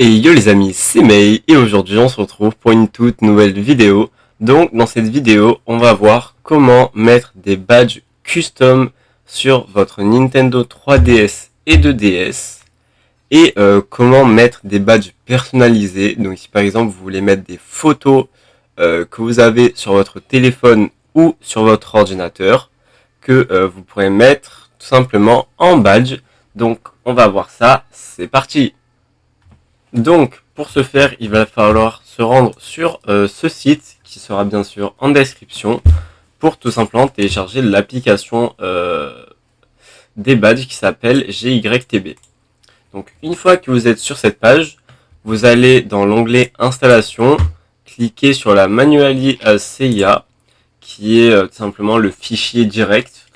Et yo les amis, c'est May et aujourd'hui on se retrouve pour une toute nouvelle vidéo. Donc dans cette vidéo, on va voir comment mettre des badges custom sur votre Nintendo 3DS et 2DS et comment mettre des badges personnalisés. Donc si par exemple vous voulez mettre des photos que vous avez sur votre téléphone ou sur votre ordinateur que vous pourrez mettre tout simplement en badge. Donc on va voir ça, c'est parti. Donc, pour ce faire, il va falloir se rendre sur ce site qui sera bien sûr en description pour tout simplement télécharger l'application des badges qui s'appelle GYTB. Donc, une fois que vous êtes sur cette page, vous allez dans l'onglet Installation, cliquer sur la Manually CIA qui est tout simplement le fichier direct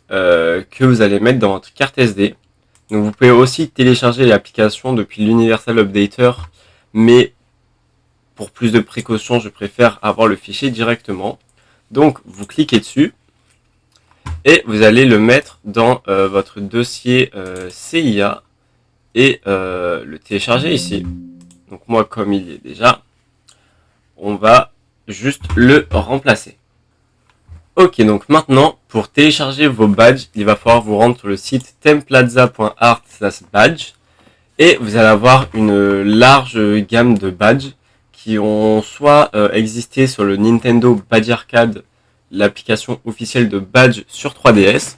que vous allez mettre dans votre carte SD. Donc vous pouvez aussi télécharger l'application depuis l'Universal Updater, mais pour plus de précautions, je préfère avoir le fichier directement. Donc vous cliquez dessus et vous allez le mettre dans votre dossier CIA et le télécharger ici. Donc moi, comme il y est déjà, on va juste le remplacer. Ok, donc maintenant, pour télécharger vos badges, il va falloir vous rendre sur le site templaza.art/badge et vous allez avoir une large gamme de badges qui ont soit existé sur le Nintendo Badge Arcade, l'application officielle de badges sur 3DS,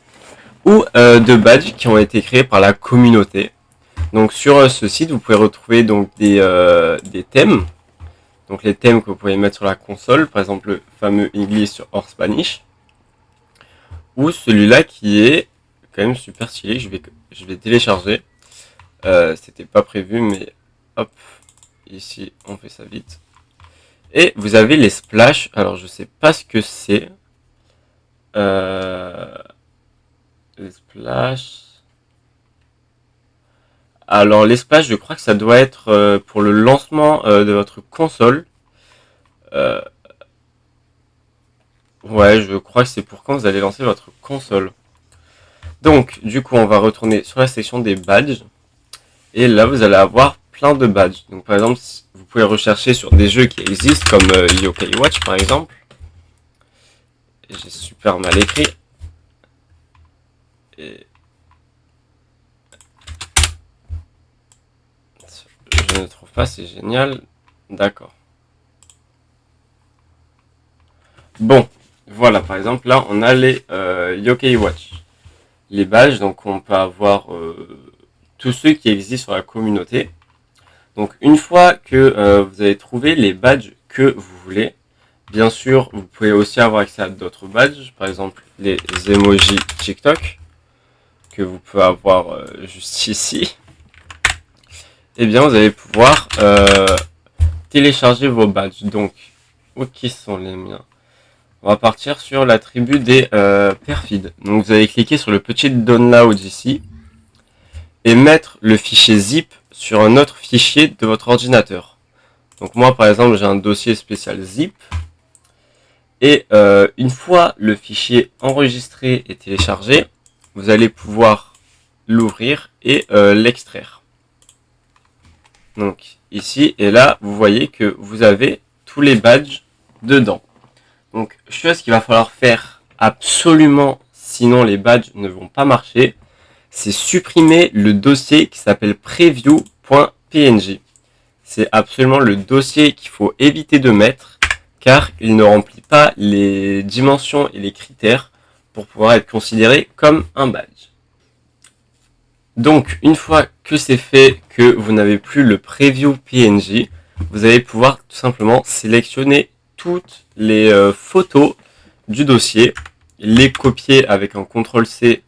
ou de badges qui ont été créés par la communauté. Donc sur ce site, vous pouvez retrouver donc des thèmes. Donc les thèmes que vous pouvez mettre sur la console, par exemple le fameux English or Spanish, ou celui-là qui est quand même super stylé, je vais télécharger. C'était pas prévu, mais hop, ici on fait ça vite. Et vous avez les splash, alors je sais pas ce que c'est. Les splash. Alors les splash, je crois que ça doit être pour le lancement de votre console. Ouais, je crois que c'est pour quand vous allez lancer votre console. Donc, du coup, on va retourner sur la section des badges. Et là, vous allez avoir plein de badges. Donc, par exemple, vous pouvez rechercher sur des jeux qui existent, comme Yokai Watch, par exemple. J'ai super mal écrit. Et je ne trouve pas, c'est génial. D'accord. Bon, voilà, par exemple, là, on a les Yokai Watch. Les badges, donc on peut avoir tous ceux qui existent sur la communauté. Donc une fois que vous avez trouvé les badges que vous voulez, bien sûr, vous pouvez aussi avoir accès à d'autres badges, par exemple les emojis TikTok, que vous pouvez avoir juste ici. Et bien vous allez pouvoir télécharger vos badges. Donc, où qui sont les miens? On va partir sur la tribu des perfides. Donc vous allez cliquer sur le petit download ici et mettre le fichier zip sur un autre fichier de votre ordinateur. Donc moi par exemple j'ai un dossier spécial zip et une fois le fichier enregistré et téléchargé, vous allez pouvoir l'ouvrir et l'extraire. Donc ici et là vous voyez que vous avez tous les badges dedans. Donc, chose qu'il va falloir faire absolument, sinon les badges ne vont pas marcher, c'est supprimer le dossier qui s'appelle preview.png. C'est absolument le dossier qu'il faut éviter de mettre, car il ne remplit pas les dimensions et les critères pour pouvoir être considéré comme un badge. Donc, une fois que c'est fait, que vous n'avez plus le preview.png, vous allez pouvoir tout simplement sélectionner toutes les photos du dossier, les copier avec un CTRL-C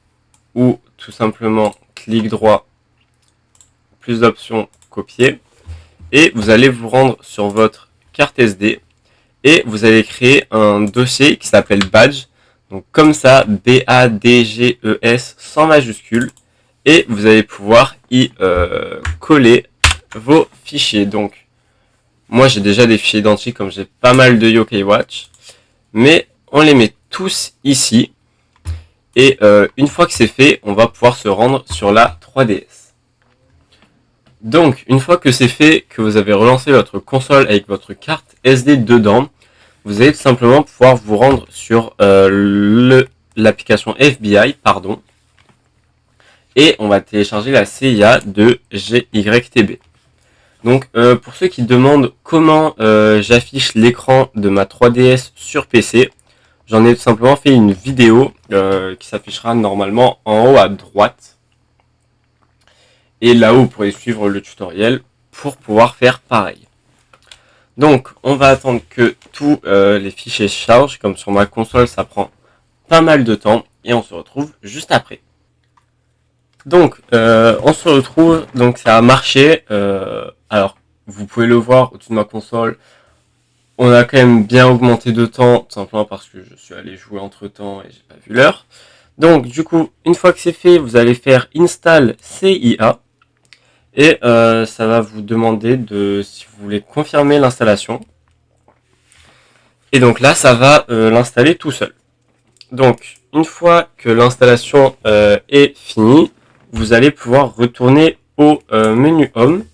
ou tout simplement clic droit, plus d'options, copier, et vous allez vous rendre sur votre carte SD et vous allez créer un dossier qui s'appelle badge, donc comme ça, B-A-D-G-E-S sans majuscule, et vous allez pouvoir y coller vos fichiers. Donc moi j'ai déjà des fichiers identiques comme j'ai pas mal de Yokai Watch, mais on les met tous ici et une fois que c'est fait, on va pouvoir se rendre sur la 3DS. Donc, une fois que c'est fait, que vous avez relancé votre console avec votre carte SD dedans, vous allez tout simplement pouvoir vous rendre sur l'application FBI, et on va télécharger la CIA de GYTB. Donc, pour ceux qui demandent comment j'affiche l'écran de ma 3DS sur PC, j'en ai tout simplement fait une vidéo qui s'affichera normalement en haut à droite. Et là-haut, vous pourrez suivre le tutoriel pour pouvoir faire pareil. Donc, on va attendre que tous les fichiers chargent. Comme sur ma console, ça prend pas mal de temps. Et on se retrouve juste après. Donc, on se retrouve. Donc, ça a marché. Alors, vous pouvez le voir au-dessus de ma console. On a quand même bien augmenté de temps, tout simplement parce que je suis allé jouer entre temps et j'ai pas vu l'heure. Donc, du coup, une fois que c'est fait, vous allez faire install CIA. Et ça va vous demander si vous voulez confirmer l'installation. Et donc là, ça va l'installer tout seul. Donc, une fois que l'installation est finie, vous allez pouvoir retourner au menu Home.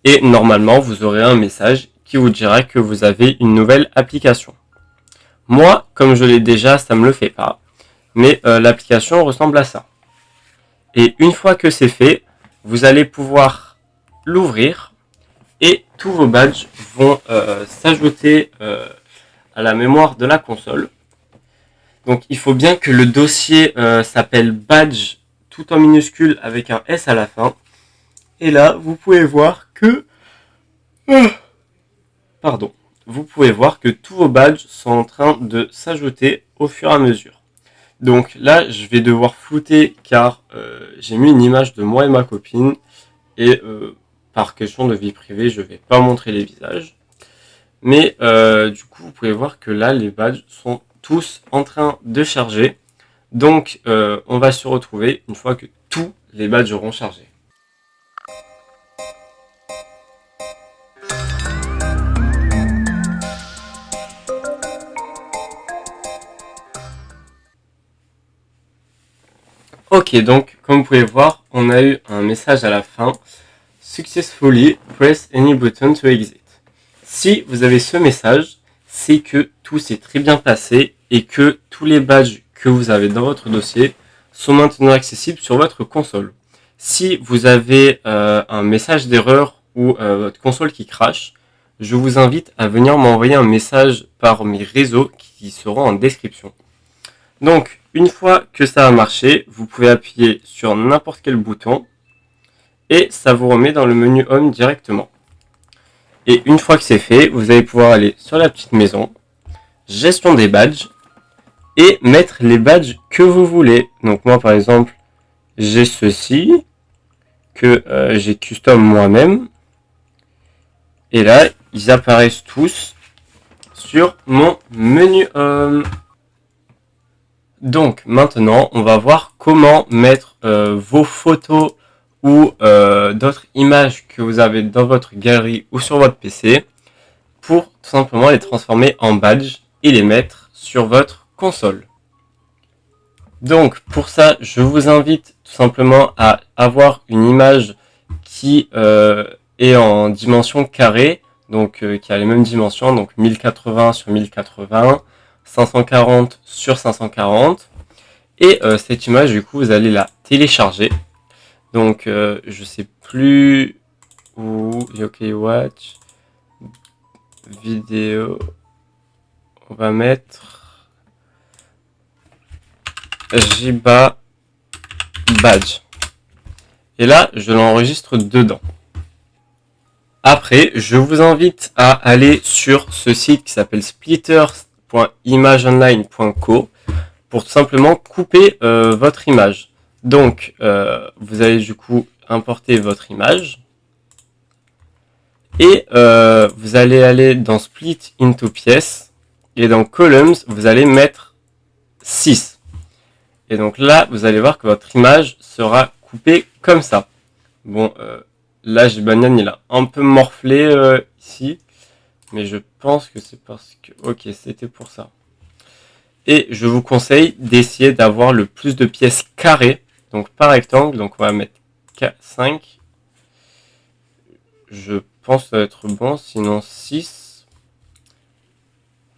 Et normalement, vous aurez un message qui vous dira que vous avez une nouvelle application. Moi, comme je l'ai déjà, ça ne me le fait pas. Mais l'application ressemble à ça. Et une fois que c'est fait, vous allez pouvoir l'ouvrir et tous vos badges vont s'ajouter à la mémoire de la console. Donc il faut bien que le dossier s'appelle badge tout en minuscule avec un S à la fin. Et là, vous pouvez voir que vous pouvez voir que tous vos badges sont en train de s'ajouter au fur et à mesure. Donc là, je vais devoir flouter car j'ai mis une image de moi et ma copine et par question de vie privée, je ne vais pas montrer les visages. Mais du coup, vous pouvez voir que là, les badges sont tous en train de charger. Donc, on va se retrouver une fois que tous les badges auront chargé. Ok, donc comme vous pouvez voir, on a eu un message à la fin. Successfully press any button to exit. Si vous avez ce message, c'est que tout s'est très bien passé et que tous les badges que vous avez dans votre dossier sont maintenant accessibles sur votre console. Si vous avez un message d'erreur ou votre console qui crache, je vous invite à venir m'envoyer un message par mes réseaux qui seront en description. Donc, une fois que ça a marché, vous pouvez appuyer sur n'importe quel bouton et ça vous remet dans le menu Home directement. Et une fois que c'est fait, vous allez pouvoir aller sur la petite maison, gestion des badges et mettre les badges que vous voulez. Donc moi par exemple, j'ai ceci que j'ai custom moi-même. Et là, ils apparaissent tous sur mon menu Home. Donc maintenant, on va voir comment mettre vos photos ou d'autres images que vous avez dans votre galerie ou sur votre PC pour tout simplement les transformer en badge et les mettre sur votre console. Donc pour ça, je vous invite tout simplement à avoir une image qui est en dimension carrée, donc qui a les mêmes dimensions, donc 1080 sur 1080, 540 sur 540. Et cette image, du coup, vous allez la télécharger. Donc, je sais plus où. OK Watch. Vidéo. On va mettre Jiba Badge. Et là, je l'enregistre dedans. Après, je vous invite à aller sur ce site qui s'appelle splitters.imageonline.co pour tout simplement couper votre image. Donc, vous allez du coup importer votre image et vous allez aller dans Split into pièces et dans Columns, vous allez mettre 6. Et donc là, vous allez voir que votre image sera coupée comme ça. Bon, là, j'ai Banyan, il a un peu morflé ici. Mais je pense que c'est parce que... Ok, c'était pour ça. Et je vous conseille d'essayer d'avoir le plus de pièces carrées. Donc par rectangle, donc on va mettre 5. je pense être bon, sinon 6.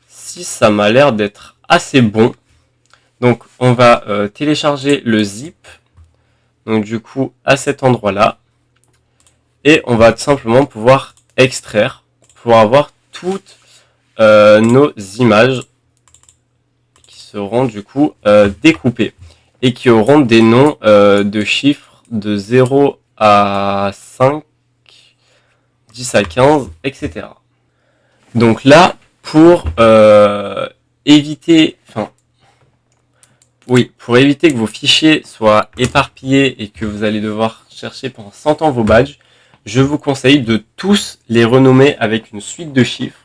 6, ça m'a l'air d'être assez bon. Donc on va télécharger le zip, donc du coup à cet endroit-là, et on va tout simplement pouvoir extraire pour avoir toutes nos images qui seront du coup découpées et qui auront des noms de chiffres de 0 à 5, 10 à 15, etc. Donc là, pour éviter, pour éviter que vos fichiers soient éparpillés et que vous allez devoir chercher pendant 100 ans vos badges, je vous conseille de tous les renommer avec une suite de chiffres.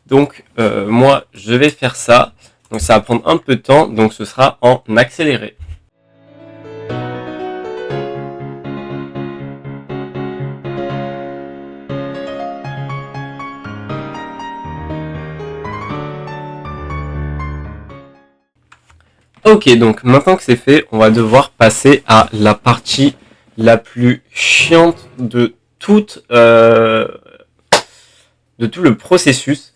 Donc moi, je vais faire ça. Donc ça va prendre un peu de temps, donc ce sera en accéléré. Ok, donc maintenant que c'est fait, on va devoir passer à la partie la plus chiante de tout le processus.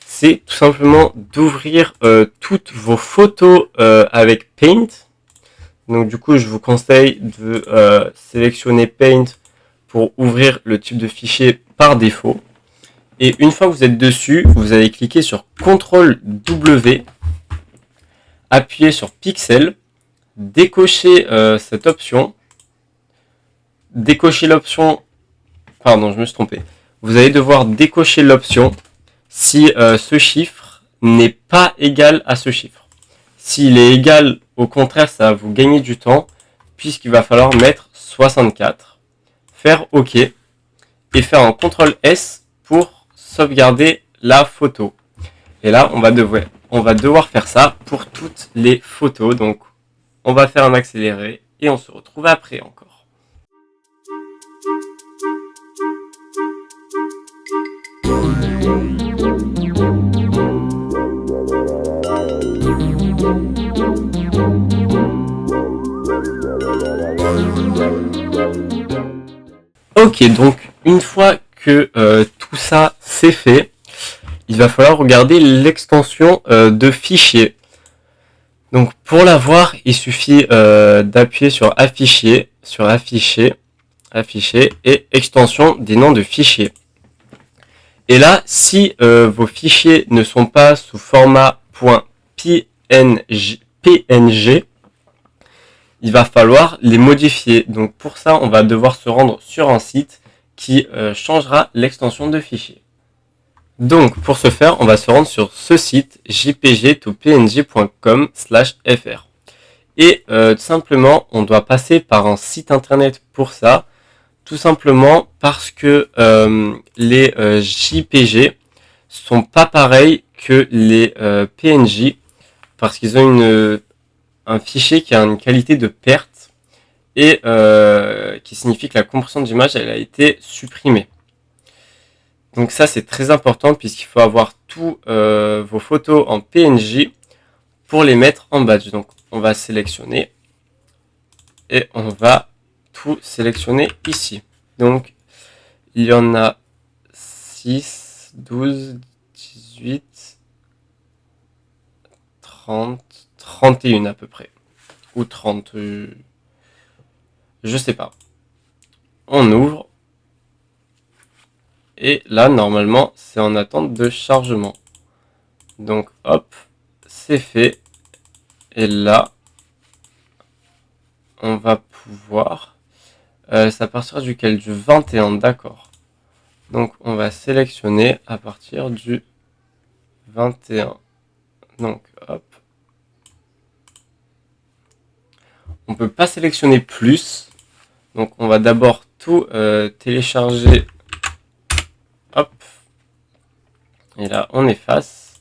C'est tout simplement d'ouvrir toutes vos photos avec Paint. Donc du coup, je vous conseille de sélectionner Paint pour ouvrir le type de fichier par défaut. Et une fois que vous êtes dessus, vous allez cliquer sur CTRL W, appuyer sur Pixel, décocher cette option, décocher l'option, pardon, je me suis trompé. Vous allez devoir décocher l'option si ce chiffre n'est pas égal à ce chiffre. S'il est égal, au contraire, ça va vous gagner du temps, puisqu'il va falloir mettre 64, faire OK, et faire un CTRL S pour sauvegarder la photo. Et là, on va devoir faire ça pour toutes les photos. Donc, on va faire un accéléré, et on se retrouve après encore. Ok, donc une fois que tout ça c'est fait, il va falloir regarder l'extension de fichier. Donc pour l'avoir, il suffit d'appuyer sur afficher, afficher et extension des noms de fichiers. Et là, si vos fichiers ne sont pas sous format .png, il va falloir les modifier. Donc pour ça, on va devoir se rendre sur un site qui changera l'extension de fichier. Donc pour ce faire, on va se rendre sur ce site jpg-to-png.com/fr. Et tout simplement, on doit passer par un site internet pour ça. Tout simplement parce que les JPG sont pas pareils que les PNJ, parce qu'ils ont un fichier qui a une qualité de perte et qui signifie que la compression d'image elle a été supprimée. Donc ça c'est très important puisqu'il faut avoir tous vos photos en PNJ pour les mettre en badge. Donc on va sélectionner et on va tout sélectionner ici. Donc il y en a 6, 12, 18, 30, 31 à peu près. Ou 30, je sais pas. On ouvre. Et là, normalement, c'est en attente de chargement. Donc, hop, c'est fait. Et là, on va pouvoir... c'est à partir duquel? Du 21, d'accord. Donc, on va sélectionner à partir du 21. Donc, hop. On peut pas sélectionner plus. Donc, on va d'abord tout télécharger. Hop. Et là, on efface.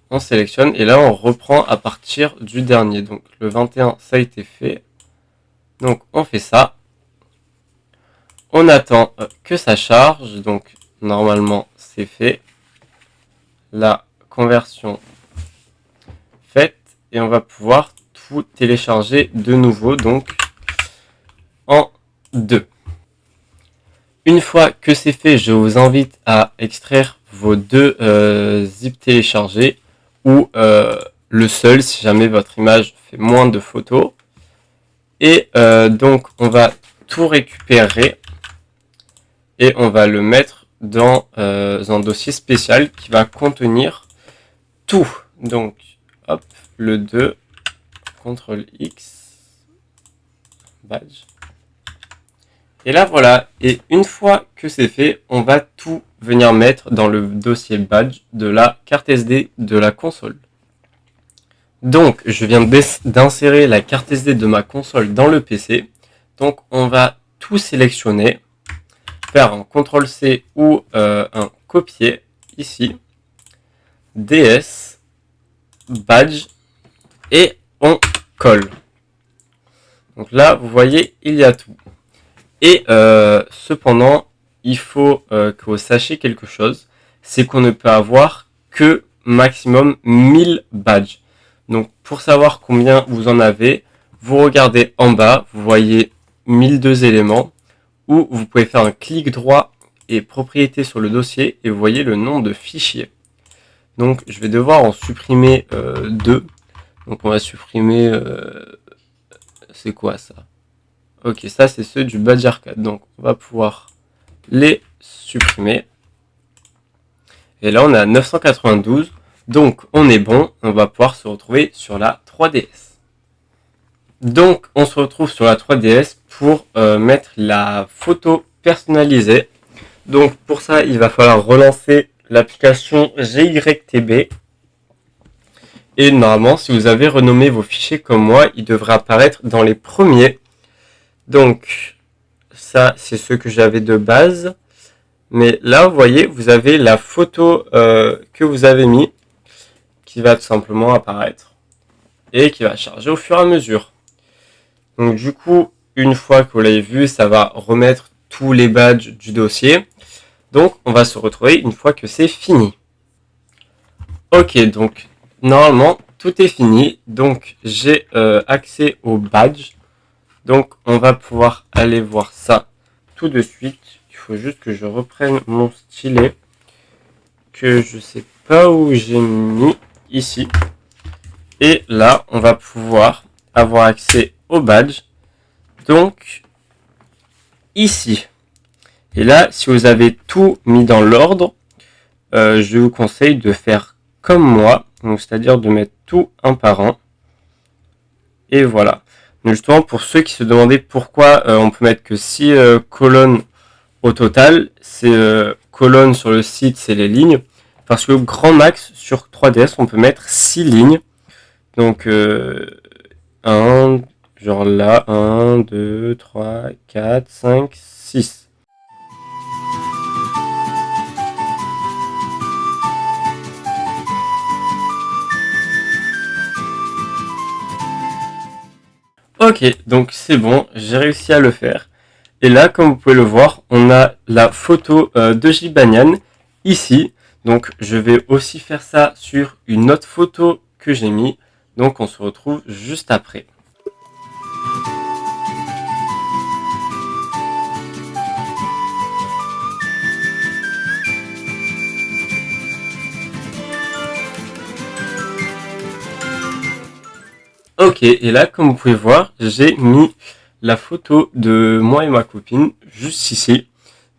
On sélectionne. Et là, on reprend à partir du dernier. Donc, le 21, ça a été fait. Donc, on fait ça. On attend que ça charge. Donc, normalement, c'est fait. La conversion faite. Et on va pouvoir tout télécharger de nouveau. Donc, en 2. Une fois que c'est fait, je vous invite à extraire vos deux zips téléchargés ou le seul si jamais votre image fait moins de photos. Et donc on va tout récupérer et on va le mettre dans un dossier spécial qui va contenir tout. Donc hop, le 2, CTRL X, badge. Et là voilà, et une fois que c'est fait, on va tout venir mettre dans le dossier badge de la carte SD de la console. Donc je viens d'insérer la carte SD de ma console dans le PC. Donc on va tout sélectionner, faire un CTRL C ou un copier ici, DS, badge, et on colle. Donc là vous voyez il y a tout. Et cependant, il faut que vous sachiez quelque chose, c'est qu'on ne peut avoir que maximum 1000 badges. Donc pour savoir combien vous en avez, vous regardez en bas, vous voyez 1002 éléments, où vous pouvez faire un clic droit et propriété sur le dossier, et vous voyez le nom de fichier. Donc je vais devoir en supprimer 2. Donc on va supprimer... c'est quoi ça ? Ok, ça c'est ceux du badge arcade. Donc on va pouvoir les supprimer. Et là on est à 992. Donc on est bon. On va pouvoir se retrouver sur la 3DS. Donc on se retrouve sur la 3DS pour mettre la photo personnalisée. Donc pour ça il va falloir relancer l'application GYTB. Et normalement si vous avez renommé vos fichiers comme moi, il devrait apparaître dans les premiers. Donc, ça, c'est ce que j'avais de base. Mais là, vous voyez, vous avez la photo que vous avez mis qui va tout simplement apparaître et qui va charger au fur et à mesure. Donc, du coup, une fois que vous l'avez vu, ça va remettre tous les badges du dossier. Donc, on va se retrouver une fois que c'est fini. Ok, donc, normalement, tout est fini. Donc, j'ai accès au badge. Donc on va pouvoir aller voir ça tout de suite. Il faut juste que je reprenne mon stylet que je sais pas où j'ai mis ici. Et là on va pouvoir avoir accès au badge. Donc ici. Et là si vous avez tout mis dans l'ordre, je vous conseille de faire comme moi. Donc c'est-à-dire de mettre tout un par un. Et voilà. Donc justement, pour ceux qui se demandaient pourquoi on peut mettre que 6 colonnes au total, c'est colonnes sur le site, c'est les lignes. Parce que grand max sur 3DS, on peut mettre 6 lignes. Donc, 1, genre là, 1, 2, 3, 4, 5, 6. Ok, donc c'est bon, j'ai réussi à le faire. Et là, comme vous pouvez le voir, on a la photo de Gibanian ici. Donc je vais aussi faire ça sur une autre photo que j'ai mis. Donc on se retrouve juste après. Ok, et là, comme vous pouvez voir, j'ai mis la photo de moi et ma copine juste ici.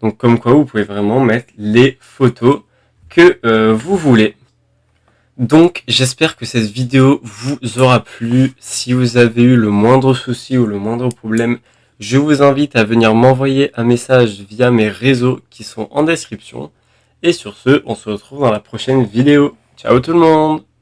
Donc comme quoi, vous pouvez vraiment mettre les photos que vous voulez. Donc j'espère que cette vidéo vous aura plu. Si vous avez eu le moindre souci ou le moindre problème, je vous invite à venir m'envoyer un message via mes réseaux qui sont en description. Et sur ce, on se retrouve dans la prochaine vidéo. Ciao tout le monde!